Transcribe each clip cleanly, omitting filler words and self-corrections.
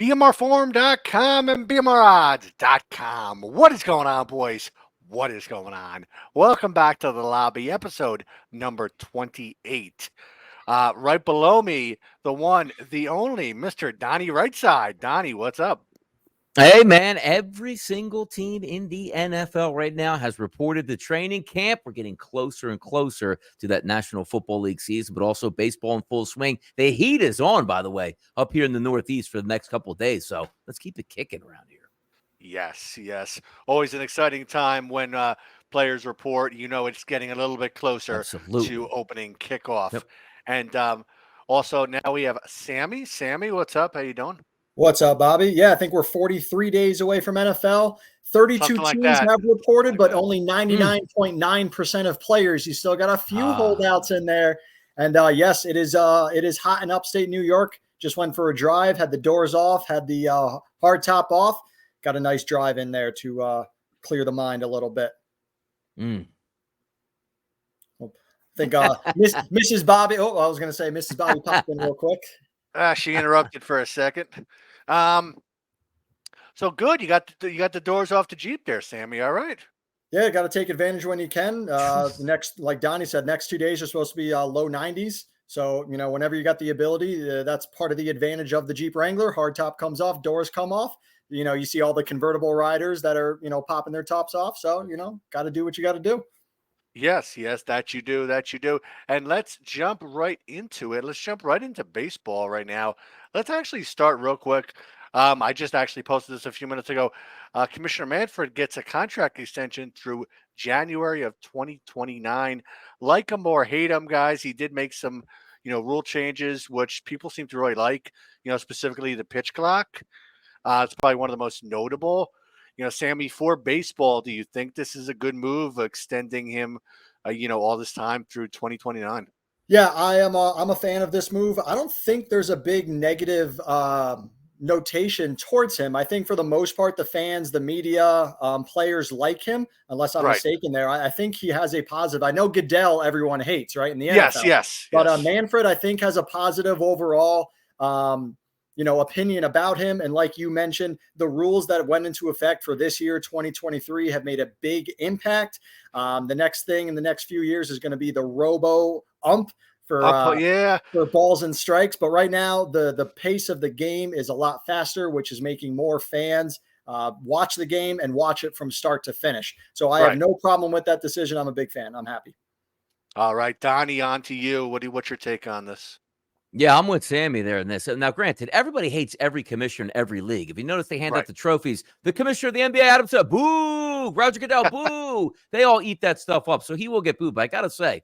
BMRforum.com and BMRodds.com. What is going on, boys? What is going on? Welcome back to the lobby, episode number 28. Right below me, the one, the only, Mr. Donnie Rightside. Donnie, what's up? Hey, man, every single team in the NFL right now has reported the training camp. We're getting closer and closer to that National Football League season, but also baseball in full swing. The heat is on, by the way, up here in the Northeast for the next couple of days. So let's keep it kicking around here. Yes. Always an exciting time when players report. You know, it's getting a little bit closer to Absolutely. opening kickoff. Yep. And also now we have Sammy. Sammy, what's up? How you doing? What's up, Bobby? Yeah, I think we're 43 days away from NFL. 32 Something like teams that. have reported, Like but that. only 99.9% of players. You still got a few Ah. holdouts in there. And yes, it is hot in upstate New York. Just went for a drive, had the doors off, had the hard top off. Got a nice drive in there to clear the mind a little bit. I think Mrs. Bobby. Oh, I was going to say Mrs. Bobby popped in real quick. She interrupted for a second. So good. You got the doors off the Jeep there, Sammy. All right. Yeah, got to take advantage when you can. The next, like Donnie said, next 2 days are supposed to be low 90s. So, you know, whenever you got the ability, that's part of the advantage of the Jeep Wrangler. Hardtop comes off, doors come off. You know, you see all the convertible riders that are, you know, popping their tops off. So, you know, got to do what you got to do. Yes, that you do. And let's jump right into it. Let's jump right into baseball right now. Let's actually start real quick. I just actually posted this a few minutes ago. Commissioner Manfred gets a contract extension through January of 2029. Like him or hate him, guys, he did make some, rule changes, which people seem to really like, specifically the pitch clock. It's probably one of the most notable. Sammy, for baseball, do you think this is a good move, extending him, all this time through 2029? Yeah, I'm a fan of this move. I don't think there's a big negative notation towards him. I think for the most part, the fans, the media, players like him, unless I'm Right. mistaken there. I think he has a positive. I know Goodell, everyone hates, right? In the Yes, NFL. yes. But Manfred, I think, has a positive overall opinion about him. And like you mentioned, the rules that went into effect for this year, 2023, have made a big impact. The next thing in the next few years is going to be the robo ump for balls and strikes. But right now, the pace of the game is a lot faster, which is making more fans watch the game and watch it from start to finish. So I have no problem with that decision. I'm a big fan. I'm happy. All right, Donnie, on to you. What's your take on this? Yeah, I'm with Sammy there in this. Now, granted, everybody hates every commissioner in every league. If you notice, they hand out the trophies. The commissioner of the NBA, Adam Silver, boo! Roger Goodell, boo! They all eat that stuff up, so he will get booed. But I got to say,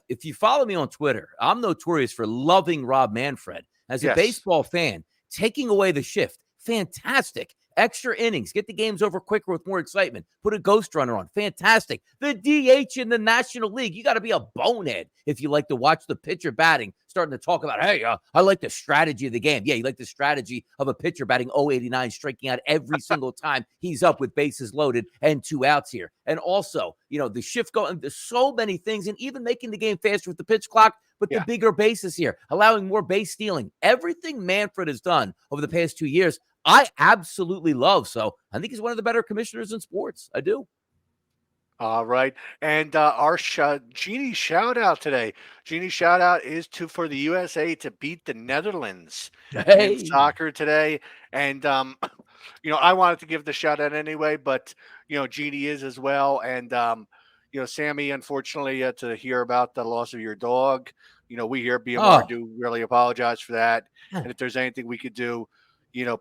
if you follow me on Twitter, I'm notorious for loving Rob Manfred. As a baseball fan, taking away the shift, fantastic. Extra innings, get the games over quicker with more excitement. Put a ghost runner on. Fantastic. The DH in the National League. You got to be a bonehead if you like to watch the pitcher batting, starting to talk about, hey, I like the strategy of the game. Yeah, you like the strategy of a pitcher batting 089, striking out every single time he's up with bases loaded and 2 outs here. And also, the shift going, there's so many things, and even making the game faster with the pitch clock, but the bigger bases here, allowing more base stealing. Everything Manfred has done over the past 2 years, I absolutely love. So I think he's one of the better commissioners in sports. I do. All right. And our Genie shout out today. Genie shout out is for the USA to beat the Netherlands in soccer today. And, I wanted to give the shout out anyway, but, Genie is as well. And, Sammy, unfortunately, to hear about the loss of your dog, we here at BMR do really apologize for that. And if there's anything we could do,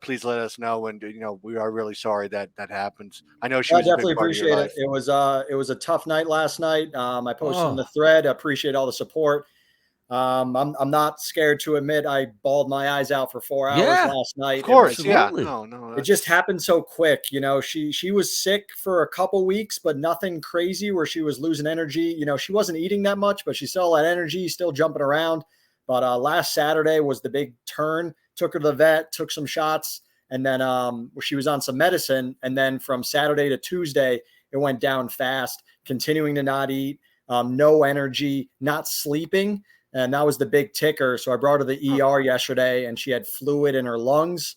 please let us know. And, we are really sorry that happens. I know she was definitely a big part appreciate of your it. It was a tough night last night. I posted in the thread. I appreciate all the support. I'm not scared to admit I bawled my eyes out for 4 hours last night. Of course. No. It just happened so quick. She was sick for a couple weeks, but nothing crazy where she was losing energy. She wasn't eating that much, but she still had energy, still jumping around. But last Saturday was the big turn. Took her to the vet, took some shots, and then she was on some medicine. And then from Saturday to Tuesday, it went down fast, continuing to not eat, no energy, not sleeping. And that was the big ticker. So I brought her to the ER yesterday, and she had fluid in her lungs.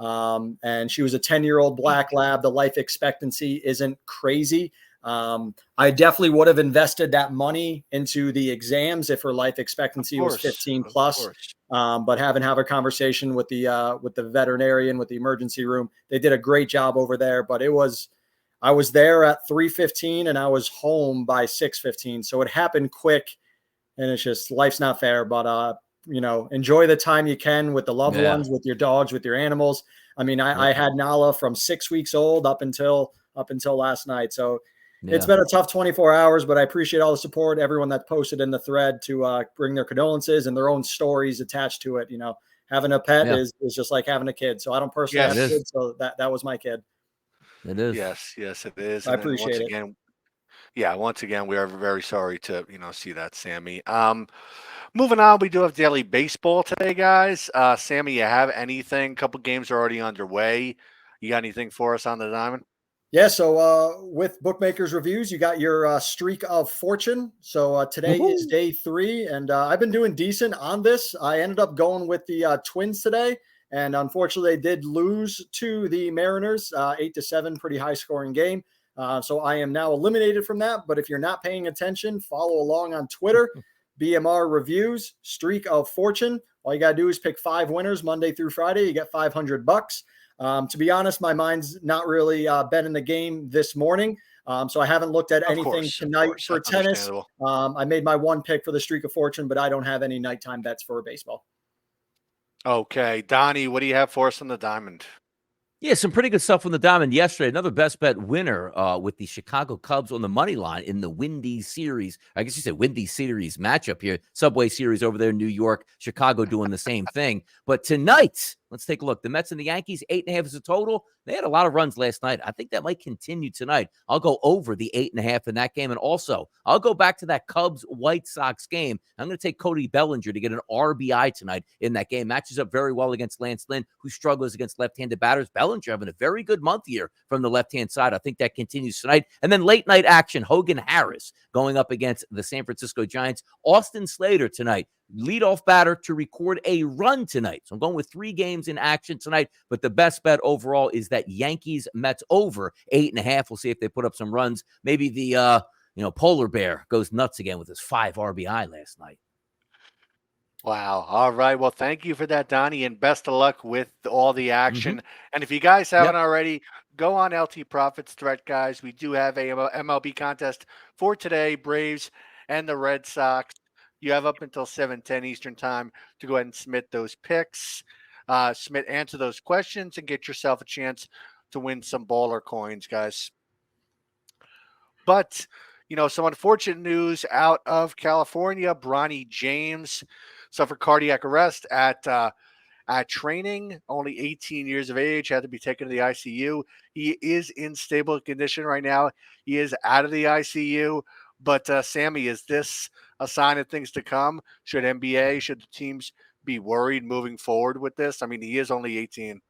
And she was a 10-year-old black lab. The life expectancy isn't crazy. I definitely would have invested that money into the exams if her life expectancy was 15 plus. But having a conversation with the veterinarian, with the emergency room, they did a great job over there. But I was there at 3:15 and I was home by 6:15. So it happened quick, and it's just, life's not fair. But enjoy the time you can with the loved ones, with your dogs, with your animals. I mean, I had Nala from 6 weeks old up until last night. So it's been a tough 24 hours, but I appreciate all the support, everyone that posted in the thread to bring their condolences and their own stories attached to it. Having a pet is just like having a kid. So I don't personally have a kid, so that was my kid. It is. Yes, it is. I appreciate it. Once again, we are very sorry to see that, Sammy. Moving on, we do have daily baseball today, guys. Sammy, you have anything? A couple games are already underway. You got anything for us on the diamond? Yeah, so with Bookmakers Reviews, you got your streak of fortune. So today is day 3, and I've been doing decent on this. I ended up going with the Twins today, and unfortunately, they did lose to the Mariners, 8-7, pretty high-scoring game. So I am now eliminated from that. But if you're not paying attention, follow along on Twitter, BMR Reviews, streak of fortune. All you got to do is pick 5 winners Monday through Friday. You get $500. To be honest, my mind's not really been in the game this morning. So I haven't looked at anything tonight for tennis. I made my one pick for the streak of fortune, but I don't have any nighttime bets for baseball. Okay. Donnie, what do you have for us on the diamond? Yeah, some pretty good stuff on the diamond yesterday. Another best bet winner with the Chicago Cubs on the money line in the Windy Series. I guess you said Windy Series matchup here. Subway Series over there in New York. Chicago doing the same thing. But tonight, let's take a look. The Mets and the Yankees, 8.5 is a total. They had a lot of runs last night. I think that might continue tonight. I'll go over the 8.5 in that game. And also, I'll go back to that Cubs-White Sox game. I'm going to take Cody Bellinger to get an RBI tonight in that game. Matches up very well against Lance Lynn, who struggles against left-handed batters. Bellinger having a very good month here from the left-hand side. I think that continues tonight. And then late-night action, Hogan Harris going up against the San Francisco Giants. Austin Slater tonight, leadoff batter to record a run tonight. So I'm going with 3 games in action tonight, but the best bet overall is that Yankees Mets over 8.5. We'll see if they put up some runs. Maybe the polar bear goes nuts again with his 5 RBI last night. Wow. All right. Well, thank you for that, Donnie, and best of luck with all the action. And if you guys haven't already, go on LT Profits thread, guys. We do have a MLB contest for today, Braves and the Red Sox. You have up until 7:10 Eastern time to go ahead and submit those picks, answer those questions, and get yourself a chance to win some baller coins, guys. But, some unfortunate news out of California. Bronny James suffered cardiac arrest at training, only 18 years of age, had to be taken to the ICU. He is in stable condition right now. He is out of the ICU. But, Sammy, is this a sign of things to come? Should the teams be worried moving forward with this? I mean, he is only 18.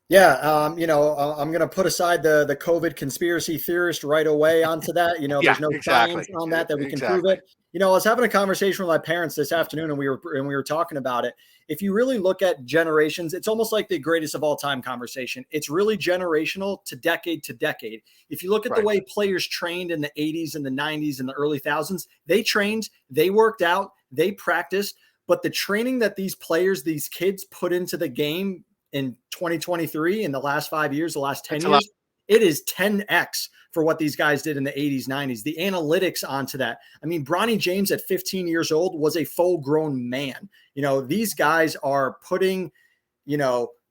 Yeah, I'm going to put aside the COVID conspiracy theorist right away onto that. There's no science on that we can prove it. I was having a conversation with my parents this afternoon, and we were talking about it. If you really look at generations, it's almost like the greatest of all time conversation. It's really generational to decade to decade. If you look at the way players trained in the 80s and the 90s and the early thousands, they trained, they worked out, they practiced, but the training that these players, these kids put into the game in 2023, in the last 5 years, the last 10 years, it is 10x for what these guys did in the 80s, 90s. The analytics onto that. I mean, Bronny James at 15 years old was a full-grown man. These guys are putting,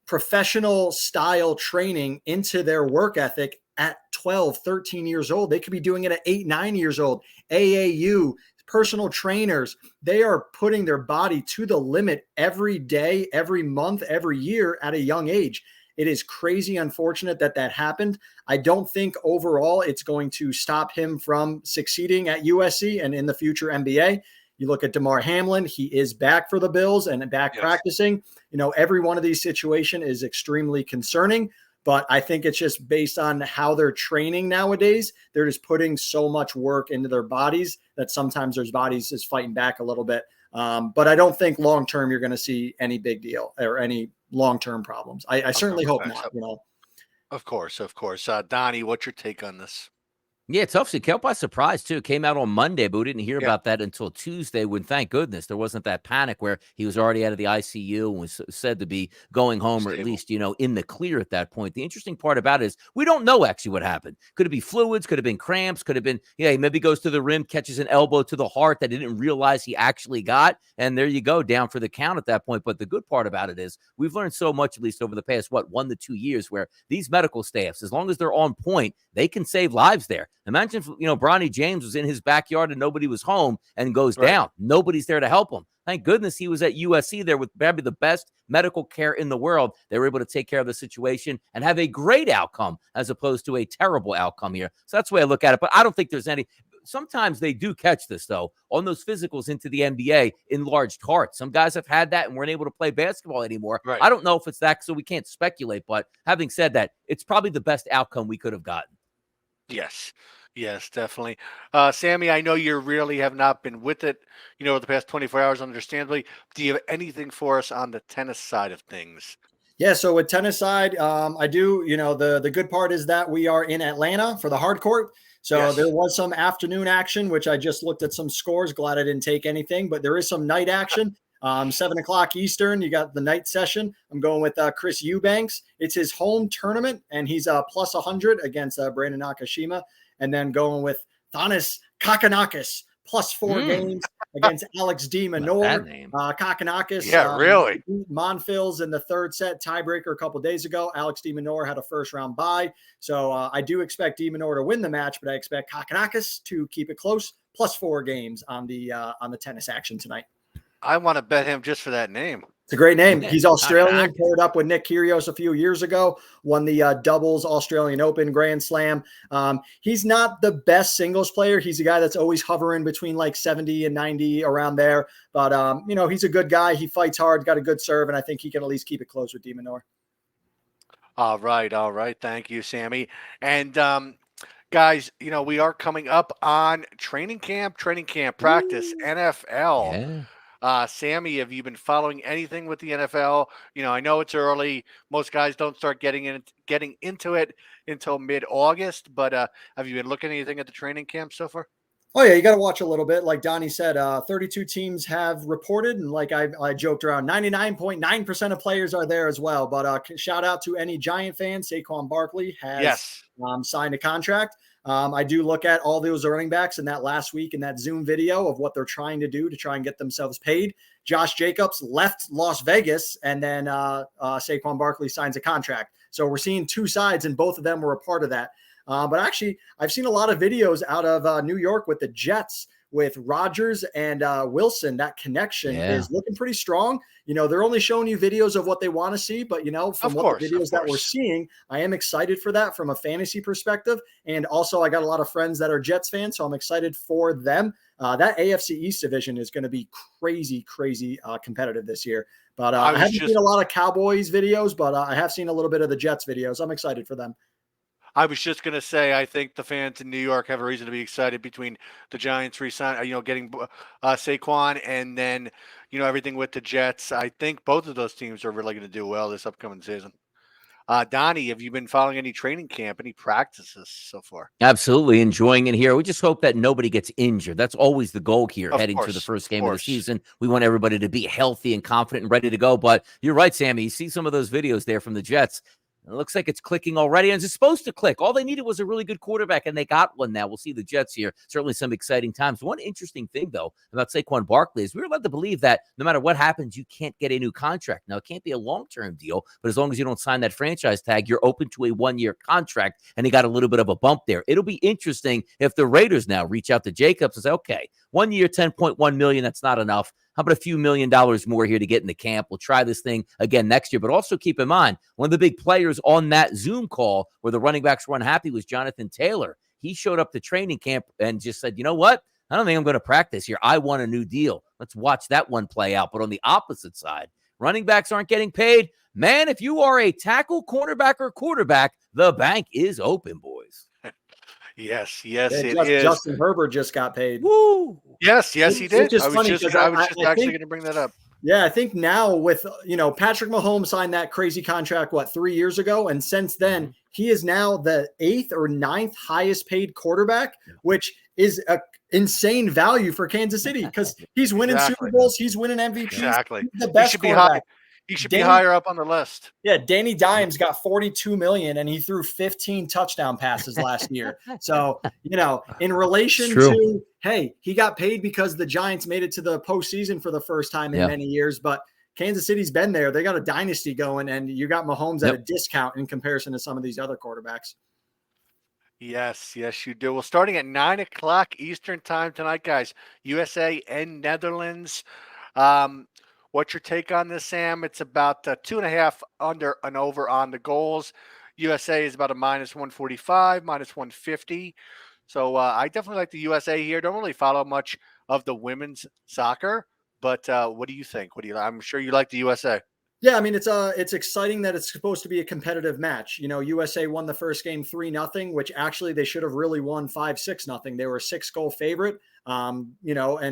professional style training into their work ethic at 12, 13 years old. They could be doing it at 8, 9 years old. AAU, personal trainers, they are putting their body to the limit every day, every month, every year at a young age. It is crazy unfortunate that happened. I don't think overall it's going to stop him from succeeding at USC and in the future NBA. You look at DeMar Hamlin, he is back for the Bills and back practicing. Every one of these situations is extremely concerning, but I think it's just based on how they're training nowadays. They're just putting so much work into their bodies that sometimes their bodies is fighting back a little bit. But I don't think long-term you're going to see any big deal or any long-term problems. I certainly hope Okay, not, of course, of course. Donnie, what's your take on this? Yeah, it's obviously caught by surprise too. It came out on Monday, but we didn't hear Yeah, about that until Tuesday. When, thank goodness, there wasn't that panic where he was already out of the ICU and was said to be going home, or at stable. least in the clear at that point. The interesting part about it is we don't know actually what happened. Could it be fluids? Could have been cramps? Could have been he maybe goes to the rim, catches an elbow to the heart that he didn't realize he actually got, and there you go, down for the count at that point. But the good part about it is we've learned so much, at least over the past 1 to 2 years, where these medical staffs, as long as they're on point, they can save lives there. Imagine if, Bronny James was in his backyard and nobody was home and goes Right. down. Nobody's there to help him. Thank goodness he was at USC there with probably the best medical care in the world. They were able to take care of the situation and have a great outcome as opposed to a terrible outcome here. So that's the way I look at it. But I don't think there's any. Sometimes they do catch this, though, on those physicals into the NBA, enlarged hearts. Some guys have had that and weren't able to play basketball anymore. Right. I don't know if it's that, so we can't speculate. But having said that, it's probably the best outcome we could have gotten. Yes. Yes, definitely. Sammy, I know you really have not been with it, the past 24 hours, understandably. Do you have anything for us on the tennis side of things? Yeah, so with tennis side, I do, the good part is that we are in Atlanta for the hard court. So Yes. there was some afternoon action, which I just looked at some scores. Glad I didn't take anything, but there is some night action. 7 o'clock Eastern, you got the night session. I'm going with Chris Eubanks. It's his home tournament, and he's plus 100 against Brandon Nakashima. And then going with Thanos Kakanakis, plus 4 games against Alex de Minaur. That name. Kakanakis. Yeah, really? Beat Monfils in the third set tiebreaker a couple of days ago. Alex de Minaur had a first-round bye. So I do expect de Minaur to win the match, but I expect Kakanakis to keep it close, plus 4 games on the tennis action tonight. I want to bet him just for that name. It's a great name. Yeah, He's Australian, Kakanakis. paired up with Nick Kyrgios a few years ago, won the doubles Australian Open Grand Slam. He's not the best singles player. He's a guy that's always hovering between like 70 and 90 around there. But, he's a good guy. He fights hard, got a good serve, and I think he can at least keep it close with de Minaur. All right. Thank you, Sammy. And guys, we are coming up on training camp practice, NFL. Yeah. Sammy, have you been following anything with the NFL? I know it's early. Most guys don't start getting into it until mid-August, but have you been looking at anything at the training camp so far? Oh, yeah, you got to watch a little bit. Like Donnie said, 32 teams have reported, and like I joked around, 99.9% of players are there as well. But shout out to any Giant fans. Saquon Barkley has signed a contract. I do look at all those running backs in that last week in that Zoom video of what they're trying to do to try and get themselves paid. Josh Jacobs left Las Vegas, and then Saquon Barkley signs a contract. So we're seeing two sides, and both of them were a part of that. But actually, I've seen a lot of videos out of New York with the Jets, with Rodgers and Wilson. That connection is looking pretty strong. They're only showing you videos of what they want to see, but from the videos that we're seeing, I am excited for that from a fantasy perspective. And also, I got a lot of friends that are Jets fans, so I'm excited for them. That AFC East division is going to be crazy competitive this year. But I haven't seen a lot of Cowboys videos, but I have seen a little bit of the Jets videos. I'm excited for them. I was just going to say, I think the fans in New York have a reason to be excited between the Giants getting Saquon, and then, everything with the Jets. I think both of those teams are really going to do well this upcoming season. Donnie, have you been following any training camp, any practices so far? Absolutely enjoying it here. We just hope that nobody gets injured. That's always the goal here, Of heading to the course, first of game of the course. season. We want everybody to be healthy and confident and ready to go. But you're right, Sammy. You see some of those videos there from the Jets. It looks like it's clicking already, and it's supposed to click. All they needed was a really good quarterback, and they got one now. We'll see the Jets here. Certainly some exciting times. One interesting thing, though, about Saquon Barkley is we're led to believe that no matter what happens, you can't get a new contract. Now, it can't be a long-term deal, but as long as you don't sign that franchise tag, you're open to a one-year contract, and he got a little bit of a bump there. It'll be interesting if the Raiders now reach out to Jacobs and say, okay, 1 year, $10.1 million, that's not enough. How about a few $1 million more here to get in the camp? We'll try this thing again next year. But also keep in mind, one of the big players on that Zoom call where the running backs were unhappy was Jonathan Taylor. He showed up to training camp and just said, you know what? I don't think I'm going to practice here. I want a new deal. Let's watch that one play out. But on the opposite side, running backs aren't getting paid. Man, if you are a tackle, cornerback, or quarterback, the bank is open, boys. Yes, it is. Justin Herbert just got paid. Woo! Yes, he did. Just I was funny just because I actually think- going to bring that up. Yeah, I think now with, Patrick Mahomes signed that crazy contract, 3 years ago? And since then, he is now the 8th or 9th highest paid quarterback, which is a insane value for Kansas City because he's winning Exactly. Super Bowls, he's winning MVPs. Exactly. He's the He best should be high. quarterback. He should be higher up on the list. Yeah, Danny Dimes got 42 million and he threw 15 touchdown passes last year. So, in relation to, hey, he got paid because the Giants made it to the postseason for the first time in many years, but Kansas City's been there. They got a dynasty going, and you got Mahomes at a discount in comparison to some of these other quarterbacks. Yes, you do. Well, starting at 9 o'clock Eastern time tonight, guys, USA and Netherlands. What's your take on this, Sam? It's about 2.5 under and over on the goals. USA is about a -145, -150. So I definitely like the USA here. Don't really follow much of the women's soccer, but what do you think? I'm sure you like the USA. Yeah, I mean it's exciting that it's supposed to be a competitive match. USA won the first game 3-0, which actually they should have really won 5-6-0. They were a 6-goal favorite. And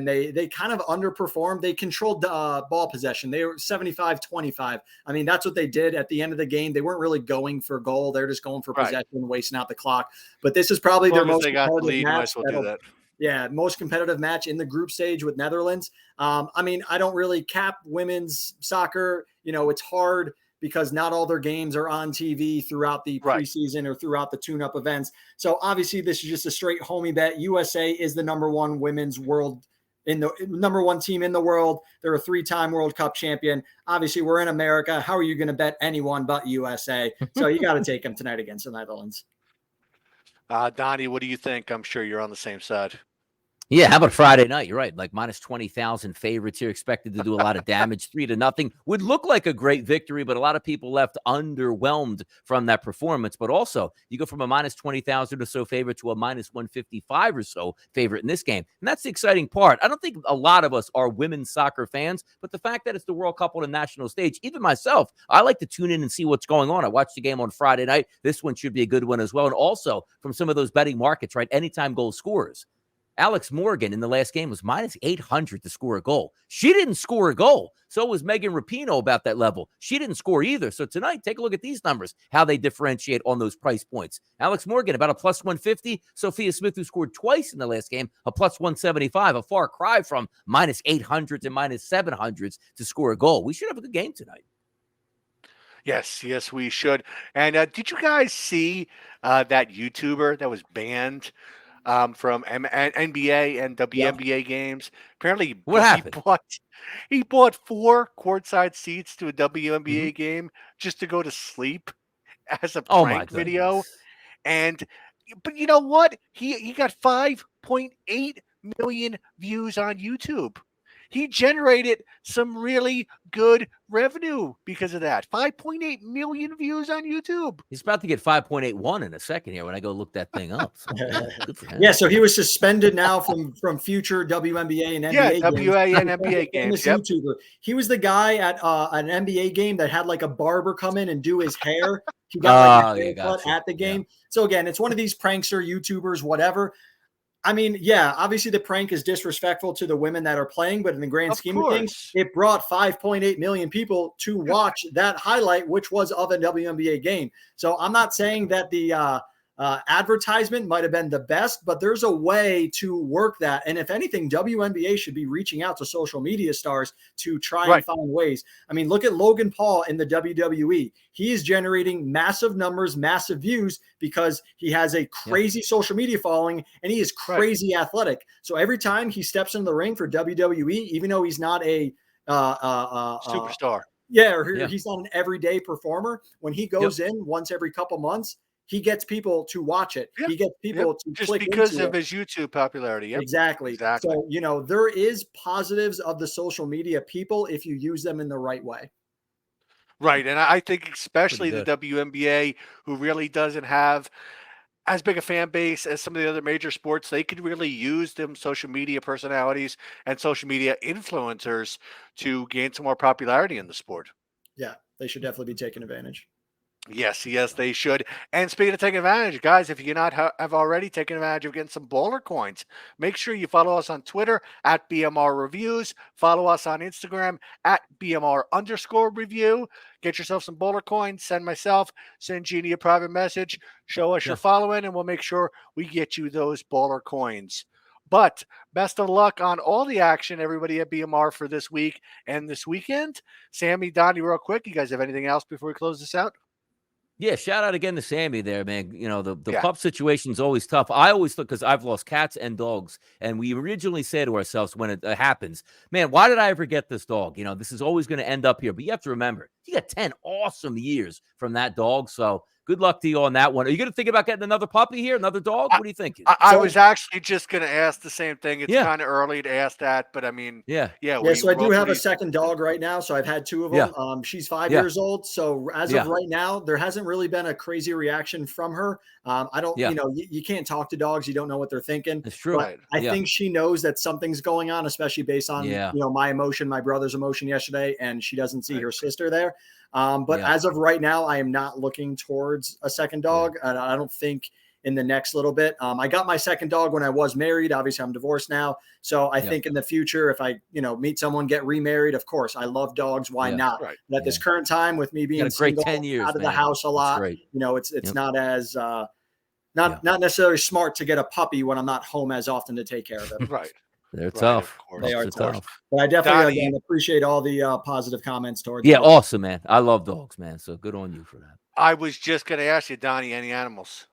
they kind of underperformed. They controlled the ball possession. They were 75-25. I mean, that's what they did at the end of the game. They weren't really going for goal. They're just going for possession, wasting out the clock. But this is probably their most competitive match. Most competitive match in the group stage with Netherlands. I mean, I don't really cap women's soccer. It's hard because not all their games are on TV throughout the preseason or throughout the tune-up events. So obviously this is just a straight homie bet. USA is the number one women's number one team in the world. They're a 3-time World Cup champion. Obviously we're in America. How are you going to bet anyone but USA? So you got to take them tonight against the Netherlands. Donnie, what do you think? I'm sure you're on the same side. Yeah, how about Friday night? You're right. Like -20,000 favorites here, expected to do a lot of damage. 3-0 would look like a great victory, but a lot of people left underwhelmed from that performance. But also, you go from a -20,000 or so favorite to a -155 or so favorite in this game. And that's the exciting part. I don't think a lot of us are women's soccer fans, but the fact that it's the World Cup on a national stage, even myself, I like to tune in and see what's going on. I watched the game on Friday night. This one should be a good one as well. And also from some of those betting markets, right? Anytime goal scorers. Alex Morgan in the last game was -800 to score a goal. She didn't score a goal. So was Megan Rapinoe about that level. She didn't score either. So tonight, take a look at these numbers, how they differentiate on those price points. Alex Morgan, about a +150. Sophia Smith, who scored twice in the last game, a +175, a far cry from -800s and -700s to score a goal. We should have a good game tonight. Yes, we should. And did you guys see that YouTuber that was banned from NBA and WNBA games? Apparently, what happened? He bought 4 courtside seats to a WNBA game just to go to sleep as a prank video. But you know what? He got 5.8 million views on YouTube. He generated some really good revenue because of that. 5.8 million views on YouTube. He's about to get 5.81 in a second here when I go look that thing up. So, good for him. Yeah, so he was suspended now from future WNBA and NBA games. WNBA and NBA games. Yep. YouTuber. He was the guy at an NBA game that had like a barber come in and do his hair. He got like a haircut at the game. Yeah. So again, it's one of these prankster YouTubers, whatever. I mean, yeah, obviously the prank is disrespectful to the women that are playing, but in the grand scheme of things, it brought 5.8 million people to watch that highlight, which was of a WNBA game. So I'm not saying that the advertisement might have been the best, but there's a way to work that. And if anything, WNBA should be reaching out to social media stars to try and find ways. I mean, look at Logan Paul in the WWE. He is generating massive numbers, massive views because he has a crazy social media following and he is crazy athletic. So every time he steps in the ring for WWE, even though he's not a superstar, he's not an everyday performer, when he goes in once every couple months, he gets people to watch it. He gets people to just click because into of his YouTube popularity. Exactly. So, there is positives of the social media people if you use them in the right way. Right. And I think especially the WNBA, who really doesn't have as big a fan base as some of the other major sports, they could really use them social media personalities and social media influencers to gain some more popularity in the sport. Yeah, they should definitely be taking advantage. Yes, yes, they should. And speaking of taking advantage, guys, if you not have already taken advantage of getting some bowler coins, make sure you follow us on Twitter at BMR Reviews. Follow us on Instagram at BMR_review. Get yourself some bowler coins. Send Jeannie a private message. Show us Yeah. you're following, and we'll make sure we get you those bowler coins. But best of luck on all the action, everybody at BMR for this week and this weekend. Sammy, Donnie, real quick, you guys have anything else before we close this out? Yeah, shout out again to Sammy there, man. You know, the Yeah. pup situation is always tough. I always thought, because I've lost cats and dogs, and we originally said to ourselves when it happens, man, why did I ever get this dog? You know, this is always going to end up here. But you have to remember, you got 10 awesome years from that dog. So good luck to you on that one. Are you going to think about getting another puppy here, another dog? What are you thinking? I was actually just going to ask the same thing. It's Yeah. kind of early to ask that, but I mean, Yeah. yeah. Yeah, so I do have a pretty- second dog right now. So I've had two of Yeah. them. She's 5 Yeah. years old. So as Yeah. of right now, there hasn't really been a crazy reaction from her. I don't, Yeah. you know, you can't talk to dogs. You don't know what they're thinking. It's true. But Right. I Yeah. think she knows that something's going on, especially based on, Yeah. you know, my emotion, my brother's emotion yesterday, and she doesn't see Right. her sister there. But Yeah. as of right now, I am not looking towards a second dog. And I don't think in the next little bit. I got my second dog when I was married. Obviously, I'm divorced now. So I Yeah. think in the future, if I, you know, meet someone, get remarried, of course, I love dogs. Why Yeah. not? Right. But at this Yeah. current time, with me You being got a great single, 10 years, out of the man. house a That's lot, great. you know, it's Yep. not as Yeah. not necessarily smart to get a puppy when I'm not home as often to take care of it. Right. They're Right, tough. of course, They are They're tough. tough. But I definitely Donnie, again appreciate all the positive comments towards Yeah, it. awesome, man. I love dogs, man. So good on you for that. I was just going to ask you, Donnie, any animals?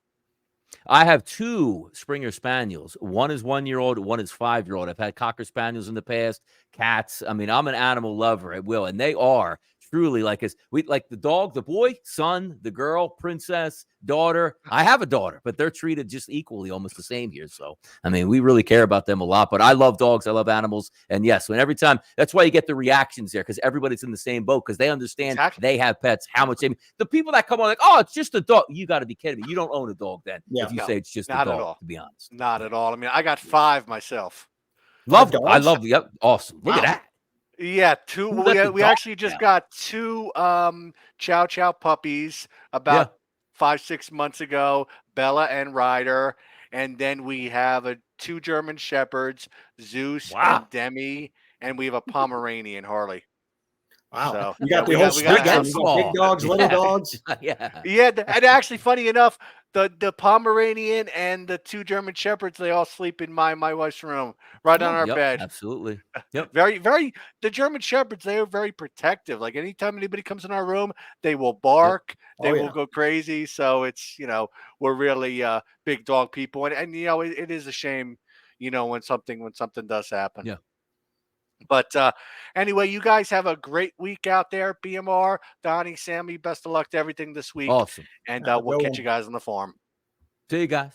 I have 2 Springer Spaniels. One is 1-year-old, one is 5-year-old. I've had Cocker Spaniels in the past, cats. I mean, I'm an animal lover at will, and they are truly like the dog, the boy, son, the girl, princess, daughter. I have a daughter, but they're treated just equally, almost the same here. So, I mean, we really care about them a lot. But I love dogs, I love animals, and yes, when every time that's why you get the reactions there because everybody's in the same boat because they understand Exactly. they have pets. How much the people that come on like, oh, it's just a dog. You got to be kidding me. You don't own a dog then. Yeah. If you No, say it's just a not at dog, all. to be honest. Not at all. I mean, I got 5 myself. Love dogs? I love yep. Awesome. Look at Wow. that. Yeah, 2. Who let the We dog actually just out? got 2 Chow Chow puppies about 5-6 months ago, Bella and Ryder, and then we have 2 German shepherds, Zeus Wow. and Demi, and we have a Pomeranian, Harley. Wow. So, You got yeah, the we whole got- we got spectrum. and You got small. big dogs, little Yeah. dogs. Yeah. Yeah, and actually, funny enough, the Pomeranian and the 2 German shepherds, they all sleep in my wife's room, right on our Yep, bed. absolutely. Yep. Very. The German shepherds, they are very protective. Like anytime anybody comes in our room, they will bark, they Oh, will yeah. go crazy. So it's we're really big dog people, and it is a shame, when something does happen. Yeah. But anyway, you guys have a great week out there. BMR, Donnie, Sammy, best of luck to everything this week, Awesome. and Have a we'll good catch one. you guys on the farm. See you guys.